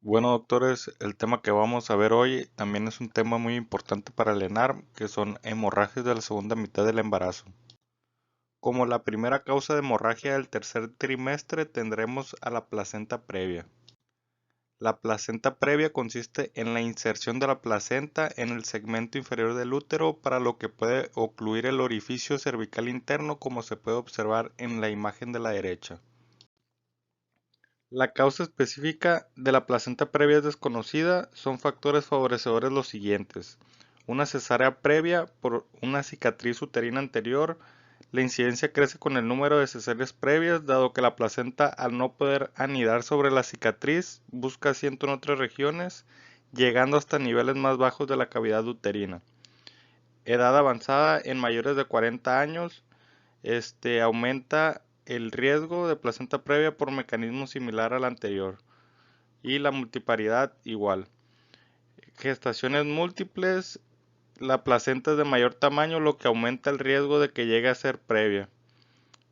Bueno, doctores, el tema que vamos a ver hoy también es un tema muy importante para el ENARM, que son hemorragias de la segunda mitad del embarazo. Como la primera causa de hemorragia del tercer trimestre tendremos a la placenta previa. La placenta previa consiste en la inserción de la placenta en el segmento inferior del útero, para lo que puede ocluir el orificio cervical interno, como se puede observar en la imagen de la derecha. La causa específica de la placenta previa es desconocida. Son factores favorecedores los siguientes: una cesárea previa por una cicatriz uterina anterior. La incidencia crece con el número de cesáreas previas, dado que la placenta, al no poder anidar sobre la cicatriz, busca asiento en otras regiones, llegando hasta niveles más bajos de la cavidad uterina. Edad avanzada en mayores de 40 años. Aumenta el riesgo de placenta previa por mecanismo similar al anterior. Y la multiparidad igual. Gestaciones múltiples, la placenta es de mayor tamaño, lo que aumenta el riesgo de que llegue a ser previa.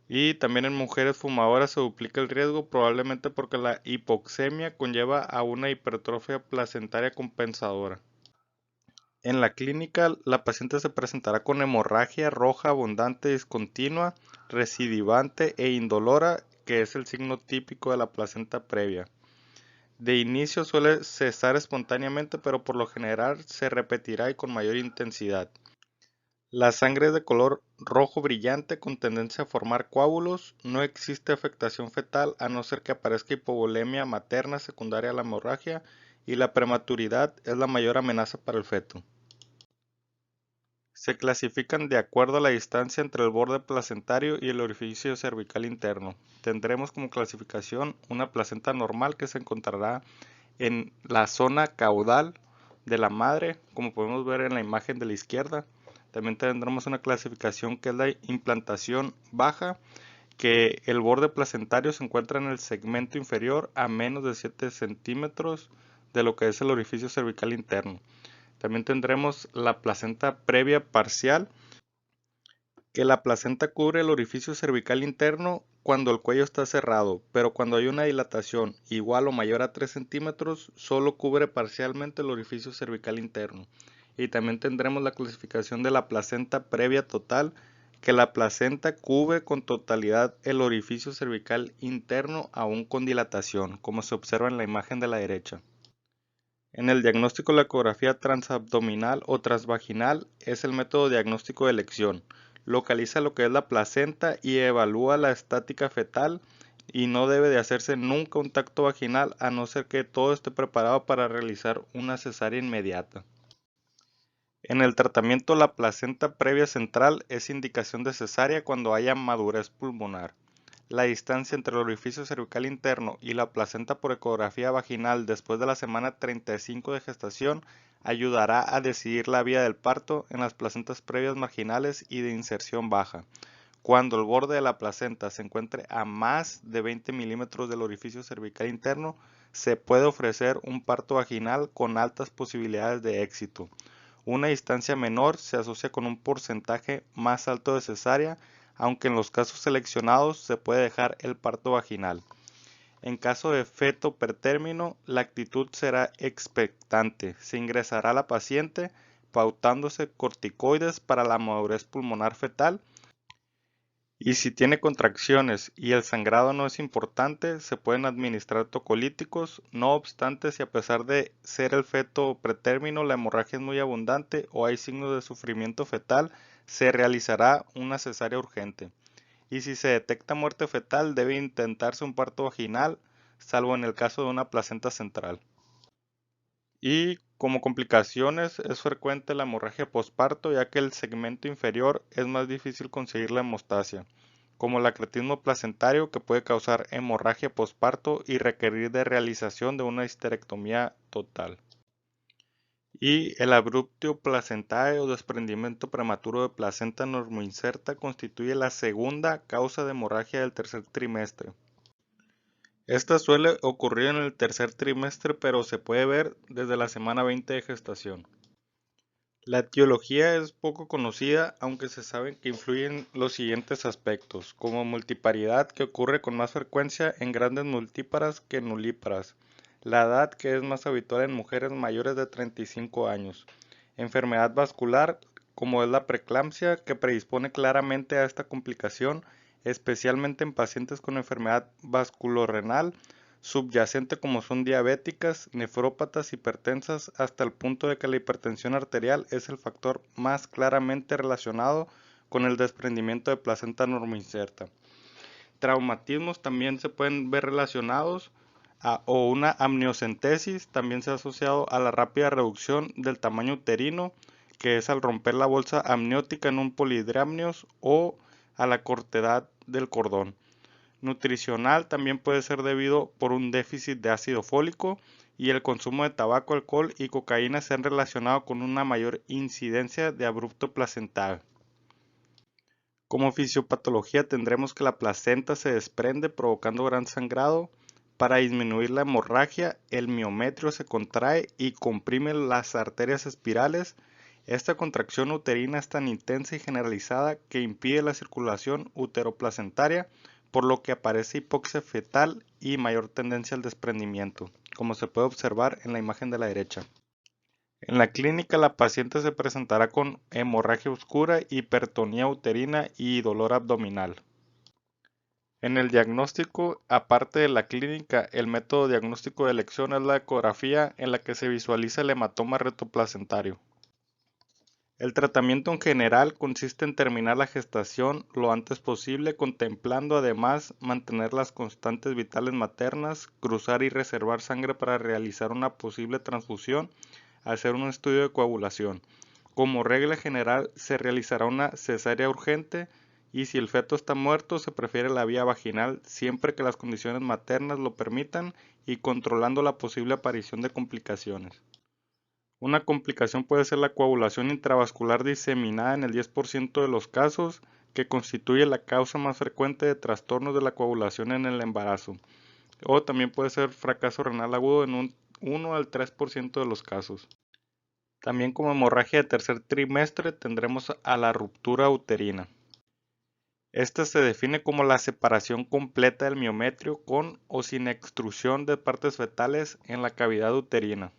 Y también en mujeres fumadoras se duplica el riesgo, probablemente porque la hipoxemia conlleva a una hipertrofia placentaria compensadora. En la clínica, la paciente se presentará con hemorragia roja abundante, discontinua, recidivante e indolora, que es el signo típico de la placenta previa. De inicio suele cesar espontáneamente, pero por lo general se repetirá y con mayor intensidad. La sangre es de color rojo brillante con tendencia a formar coágulos. No existe afectación fetal a no ser que aparezca hipovolemia materna secundaria a la hemorragia, y la prematuridad es la mayor amenaza para el feto. Se clasifican de acuerdo a la distancia entre el borde placentario y el orificio cervical interno. Tendremos como clasificación una placenta normal, que se encontrará en la zona caudal de la madre, como podemos ver en la imagen de la izquierda. También tendremos una clasificación que es la implantación baja, que el borde placentario se encuentra en el segmento inferior a menos de 7 centímetros de lo que es el orificio cervical interno. También tendremos la placenta previa parcial, que la placenta cubre el orificio cervical interno cuando el cuello está cerrado, pero cuando hay una dilatación igual o mayor a 3 centímetros, solo cubre parcialmente el orificio cervical interno. Y también tendremos la clasificación de la placenta previa total, que la placenta cubre con totalidad el orificio cervical interno aún con dilatación, como se observa en la imagen de la derecha. En el diagnóstico, la ecografía transabdominal o transvaginal es el método diagnóstico de elección. Localiza lo que es la placenta y evalúa la estática fetal, y no debe de hacerse nunca un tacto vaginal a no ser que todo esté preparado para realizar una cesárea inmediata. En el tratamiento, la placenta previa central es indicación de cesárea cuando haya madurez pulmonar. La distancia entre el orificio cervical interno y la placenta por ecografía vaginal después de la semana 35 de gestación ayudará a decidir la vía del parto en las placentas previas marginales y de inserción baja. Cuando el borde de la placenta se encuentre a más de 20 milímetros del orificio cervical interno, se puede ofrecer un parto vaginal con altas posibilidades de éxito. Una distancia menor se asocia con un porcentaje más alto de cesárea, aunque en los casos seleccionados se puede dejar el parto vaginal. En caso de feto pretérmino, la actitud será expectante. Se ingresará a la paciente pautándose corticoides para la madurez pulmonar fetal, y si tiene contracciones y el sangrado no es importante, se pueden administrar tocolíticos. No obstante, si a pesar de ser el feto pretérmino la hemorragia es muy abundante o hay signos de sufrimiento fetal, se realizará una cesárea urgente. Y si se detecta muerte fetal, debe intentarse un parto vaginal, salvo en el caso de una placenta central. Y como complicaciones, es frecuente la hemorragia posparto, ya que el segmento inferior es más difícil conseguir la hemostasia, como el acretismo placentario, que puede causar hemorragia posparto y requerir de realización de una histerectomía total. Y el abruptio placentario o desprendimiento prematuro de placenta normoinserta constituye la segunda causa de hemorragia del tercer trimestre. Esta suele ocurrir en el tercer trimestre, pero se puede ver desde la semana 20 de gestación. La etiología es poco conocida, aunque se sabe que influyen los siguientes aspectos, como multiparidad, que ocurre con más frecuencia en grandes multíparas que en nulíparas. La edad, que es más habitual en mujeres mayores de 35 años. Enfermedad vascular, como es la preeclampsia, que predispone claramente a esta complicación, especialmente en pacientes con enfermedad vasculorrenal subyacente como son diabéticas, nefrópatas, hipertensas, hasta el punto de que la hipertensión arterial es el factor más claramente relacionado con el desprendimiento de placenta normoinserta. Traumatismos también se pueden ver relacionados o una amniocentesis también se ha asociado a la rápida reducción del tamaño uterino, que es al romper la bolsa amniótica en un polidramnios o a la cortedad del cordón. Nutricional también puede ser debido por un déficit de ácido fólico y el consumo de tabaco, alcohol y cocaína se han relacionado con una mayor incidencia de abrupto placental. Como fisiopatología tendremos que la placenta se desprende provocando gran sangrado. Para disminuir la hemorragia, el miometrio se contrae y comprime las arterias espirales. Esta contracción uterina es tan intensa y generalizada que impide la circulación uteroplacentaria, por lo que aparece hipoxia fetal y mayor tendencia al desprendimiento, como se puede observar en la imagen de la derecha. En la clínica, la paciente se presentará con hemorragia oscura, hipertonía uterina y dolor abdominal. En el diagnóstico, aparte de la clínica, el método diagnóstico de elección es la ecografía en la que se visualiza el hematoma retroplacentario. El tratamiento en general consiste en terminar la gestación lo antes posible, contemplando además mantener las constantes vitales maternas, cruzar y reservar sangre para realizar una posible transfusión, hacer un estudio de coagulación. Como regla general se realizará una cesárea urgente y si el feto está muerto se prefiere la vía vaginal siempre que las condiciones maternas lo permitan y controlando la posible aparición de complicaciones. Una complicación puede ser la coagulación intravascular diseminada en el 10% de los casos, que constituye la causa más frecuente de trastornos de la coagulación en el embarazo. O también puede ser fracaso renal agudo en un 1 al 3% de los casos. También como hemorragia de tercer trimestre tendremos a la ruptura uterina. Esta se define como la separación completa del miometrio con o sin extrusión de partes fetales en la cavidad uterina.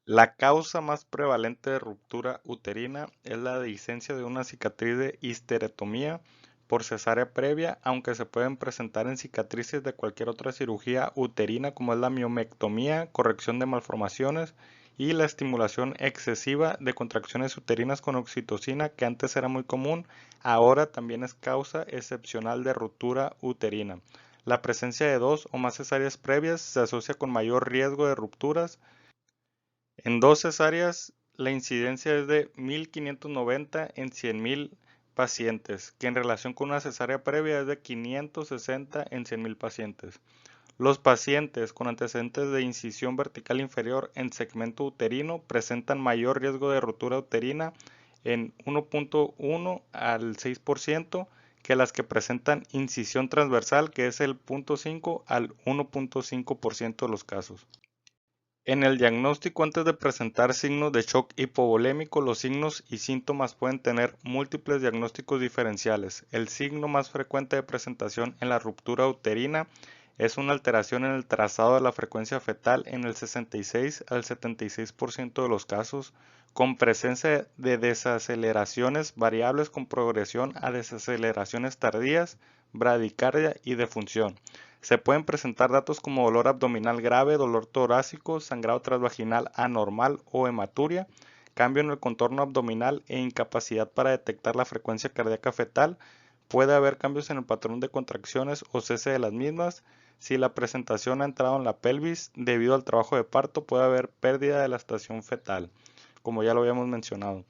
La causa más prevalente de ruptura uterina es la dehiscencia de una cicatriz de histerectomía por cesárea previa, aunque se pueden presentar en cicatrices de cualquier otra cirugía uterina como es la miomectomía, corrección de malformaciones y la estimulación excesiva de contracciones uterinas con oxitocina, que antes era muy común, ahora también es causa excepcional de ruptura uterina. La presencia de 2 o más cesáreas previas se asocia con mayor riesgo de rupturas. En 2 cesáreas, la incidencia es de 1590 en 100.000 pacientes, que en relación con una cesárea previa es de 560 en 100.000 pacientes. Los pacientes con antecedentes de incisión vertical inferior en segmento uterino presentan mayor riesgo de rotura uterina en 1.1 al 6% que las que presentan incisión transversal, que es el 0.5 al 1.5% de los casos. En el diagnóstico, antes de presentar signos de shock hipovolémico, los signos y síntomas pueden tener múltiples diagnósticos diferenciales. El signo más frecuente de presentación en la ruptura uterina es una alteración en el trazado de la frecuencia fetal en el 66 al 76% de los casos, con presencia de desaceleraciones variables con progresión a desaceleraciones tardías, bradicardia y defunción. Se pueden presentar datos como dolor abdominal grave, dolor torácico, sangrado transvaginal anormal o hematuria, cambio en el contorno abdominal e incapacidad para detectar la frecuencia cardíaca fetal. Puede haber cambios en el patrón de contracciones o cese de las mismas. Si la presentación ha entrado en la pelvis debido al trabajo de parto, puede haber pérdida de la estación fetal, como ya lo habíamos mencionado.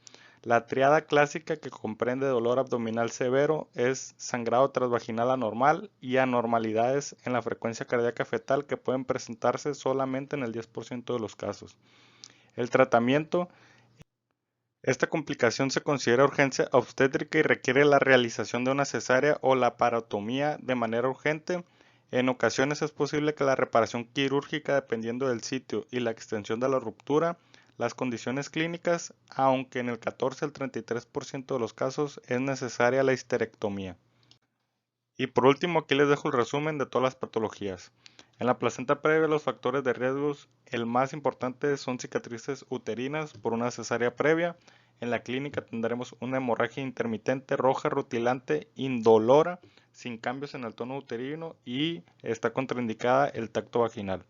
La triada clásica, que comprende dolor abdominal severo, es sangrado transvaginal anormal y anormalidades en la frecuencia cardíaca fetal que pueden presentarse solamente en el 10% de los casos. El tratamiento: esta complicación se considera urgencia obstétrica y requiere la realización de una cesárea o laparotomía de manera urgente. En ocasiones es posible que la reparación quirúrgica, dependiendo del sitio y la extensión de la ruptura, las condiciones clínicas, aunque en el 14 al 33% de los casos es necesaria la histerectomía. Y por último, aquí les dejo el resumen de todas las patologías. En la placenta previa, los factores de riesgos, el más importante son cicatrices uterinas por una cesárea previa. En la clínica tendremos una hemorragia intermitente roja rutilante indolora, sin cambios en el tono uterino y está contraindicada el tacto vaginal.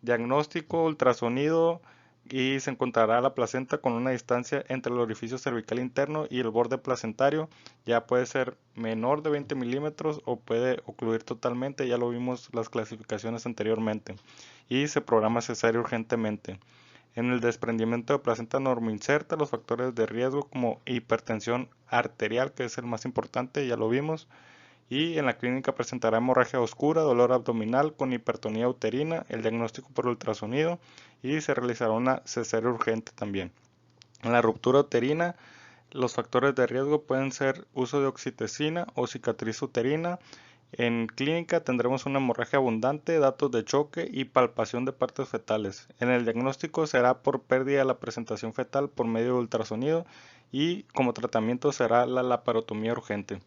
Diagnóstico, ultrasonido y se encontrará la placenta con una distancia entre el orificio cervical interno y el borde placentario. Ya puede ser menor de 20 milímetros o puede ocluir totalmente, ya lo vimos las clasificaciones anteriormente. Y se programa cesárea urgentemente. En el desprendimiento de placenta normoinserta, los factores de riesgo como hipertensión arterial, que es el más importante, ya lo vimos, y en la clínica presentará hemorragia oscura, dolor abdominal con hipertonía uterina, el diagnóstico por ultrasonido y se realizará una cesárea urgente también. En la ruptura uterina, los factores de riesgo pueden ser uso de oxitocina o cicatriz uterina. En clínica tendremos una hemorragia abundante, datos de choque y palpación de partes fetales. En el diagnóstico será por pérdida de la presentación fetal por medio de ultrasonido y como tratamiento será la laparotomía urgente.